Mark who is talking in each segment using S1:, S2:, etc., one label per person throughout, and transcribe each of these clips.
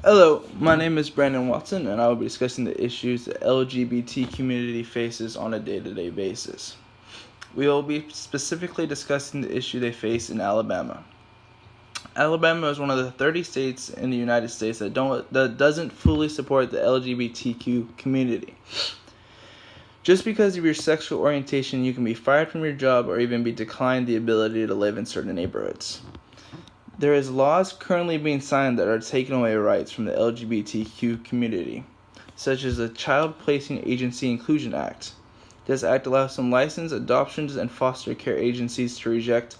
S1: Hello, my name is Brandon Watson, and I will be discussing the issues the LGBT community faces on a day-to-day basis. We will be specifically discussing the issue they face in Alabama. Alabama is one of the 30 states in the United States that doesn't fully support the LGBTQ community. Just because of your sexual orientation, you can be fired from your job or even be declined the ability to live in certain neighborhoods. There is laws currently being signed that are taking away rights from the LGBTQ community, such as the Child Placing Agency Inclusion Act. This act allows some licensed adoptions and foster care agencies to reject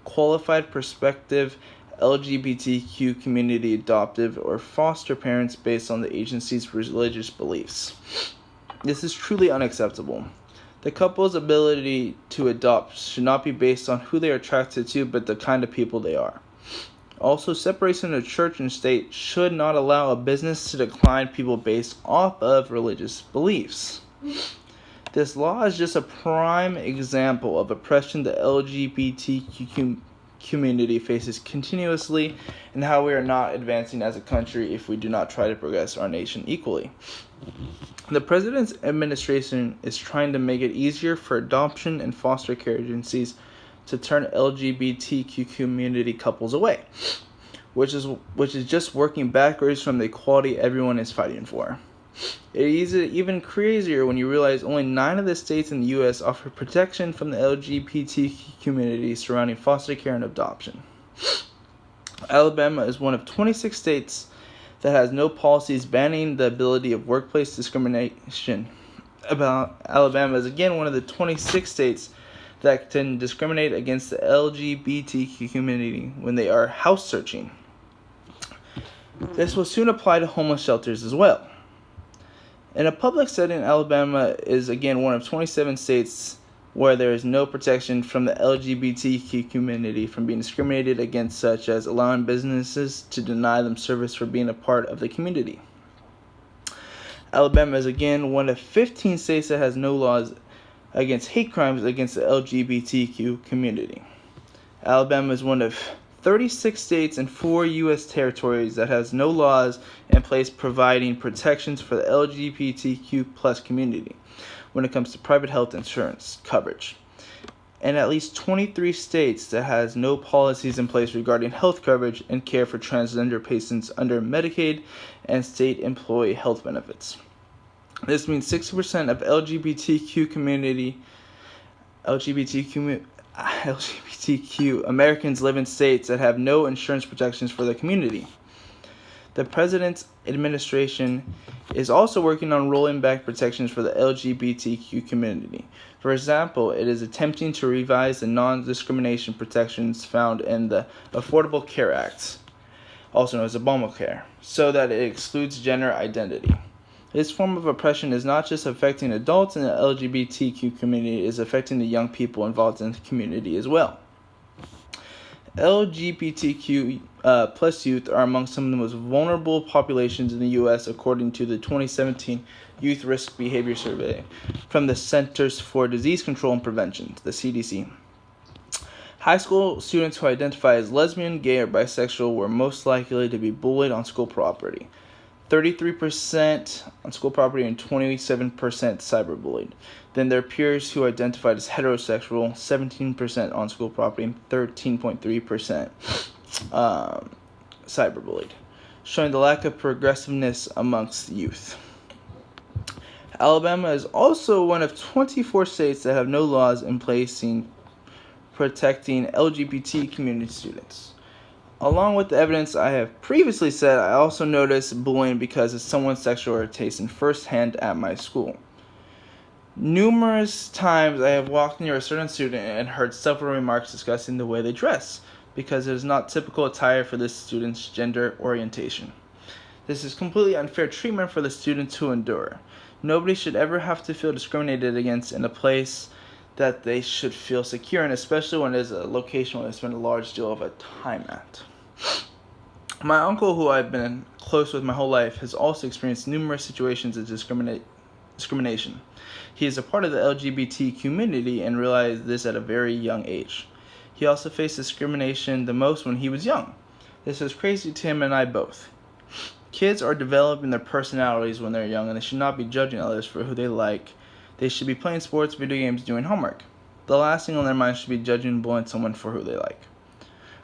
S1: qualified prospective LGBTQ community adoptive or foster parents based on the agency's religious beliefs. This is truly unacceptable. The couple's ability to adopt should not be based on who they are attracted to, but the kind of people they are. Also, separation of church and state should not allow a business to decline people based off of religious beliefs. This law is just a prime example of oppression the LGBTQ community faces continuously and how we are not advancing as a country if we do not try to progress our nation equally. The President's administration is trying to make it easier for adoption and foster care agencies to turn LGBTQ community couples away, which is just working backwards from the equality everyone is fighting for. It is even crazier when you realize only 9 of the states in the U.S. offer protection from the LGBTQ community surrounding foster care and adoption. Alabama is one of 26 states that has no policies banning the ability of workplace discrimination. Alabama is again one of the 26 states that can discriminate against the LGBTQ community when they are house searching. This will soon apply to homeless shelters as well. In a public setting, Alabama is again one of 27 states where there is no protection from the LGBTQ community from being discriminated against, such as allowing businesses to deny them service for being a part of the community. Alabama is again one of 15 states that has no laws against hate crimes against the LGBTQ community. Alabama is one of 36 states and 4 U.S. territories that has no laws in place providing protections for the LGBTQ plus community when it comes to private health insurance coverage, and at least 23 states that has no policies in place regarding health coverage and care for transgender patients under Medicaid and state employee health benefits. This means 60% of LGBTQ Americans live in states that have no insurance protections for their community. The President's administration is also working on rolling back protections for the LGBTQ community. For example, it is attempting to revise the non-discrimination protections found in the Affordable Care Act, also known as Obamacare, so that it excludes gender identity. This form of oppression is not just affecting adults in the LGBTQ community, it is affecting the young people involved in the community as well. LGBTQ plus youth are among some of the most vulnerable populations in the U.S. according to the 2017 Youth Risk Behavior Survey from the Centers for Disease Control and Prevention, the CDC. High school students who identify as lesbian, gay, or bisexual were most likely to be bullied on school property. 33% on school property and 27% cyberbullied. Then their peers who identified as heterosexual, 17% on school property and 13.3% cyberbullied, showing the lack of progressiveness amongst youth. Alabama is also one of 24 states that have no laws in place protecting LGBT community students. Along with the evidence I have previously said, I also noticed bullying because of someone's sexual orientation firsthand at my school. Numerous times I have walked near a certain student and heard several remarks discussing the way they dress, because it is not typical attire for this student's gender orientation. This is completely unfair treatment for the student to endure. Nobody should ever have to feel discriminated against in a place that they should feel secure in, especially when it is a location where they spend a large deal of time at. My uncle, who I've been close with my whole life, has also experienced numerous situations of discrimination. He is a part of the LGBT community and realized this at a very young age. He also faced discrimination the most when he was young. This was crazy to him and I both. Kids are developing their personalities when they're young, and they should not be judging others for who they like. They should be playing sports, video games, doing homework. The last thing on their mind should be judging and bullying someone for who they like.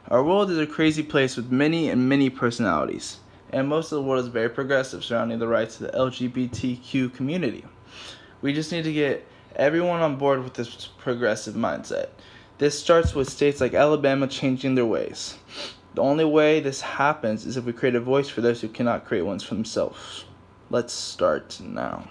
S1: Our world is a crazy place with many personalities, and most of the world is very progressive surrounding the rights of the LGBTQ community. We just need to get everyone on board with this progressive mindset. This starts with states like Alabama changing their ways. The only way this happens is if we create a voice for those who cannot create ones for themselves. Let's start now.